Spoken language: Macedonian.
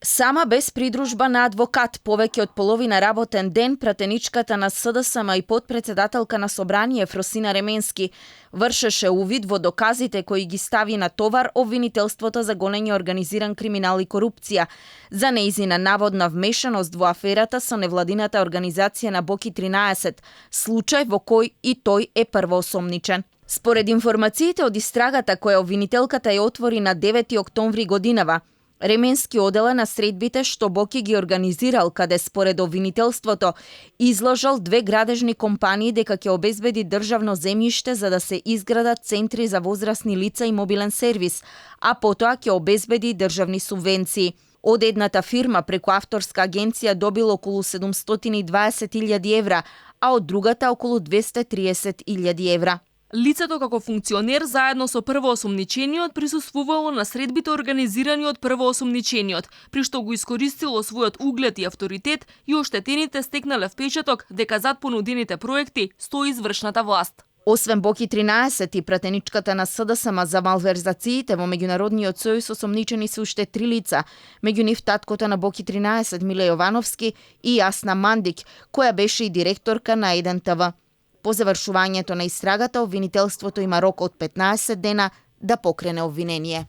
Сама без придружба на адвокат, повеќе од половина работен ден, пратеничката на СДСМ и подпредседателка на Собрание Фросина Ременски вршеше увид во доказите кои ги стави на товар обвинителството за гонење организиран криминал и корупција, за неизина наводна вмешаност во аферата со невладината организација на Боки 13, случај во кој и тој е првоосомничен. Според информациите од истрагата која обвинителката ја отвори на 9 октомври годинава, Ременски одела на средбите што Боки ги организирал, каде според обвинителството изложил 2 градежни компании дека ќе обезбеди државно земјиште за да се изградат центри за возрасни лица и мобилен сервис, а потоа ќе обезбеди државни субвенции. Од едната фирма преку авторска агенција добил околу 720.000 евра, а од другата околу 230.000 евра. Лицето како функционер заедно со првоосомничениот присуствувало на средбите организирани од првоосомничениот, при што го искористило својот углед и авторитет и оштетените стекнале впечаток дека зад понудените проекти стои извршната власт. Освен Боки 13 и пратеничката на СДСМ за малверзациите во Меѓународниот сојуз, осомничени се уште 3 лица, меѓу нив таткото на Боки 13 Миле Јовановски и Јасна Мандик, која беше и директорка на 1ТВ. По завршувањето на истрагата, обвинителството има рок од 15 дена да покрене обвинение.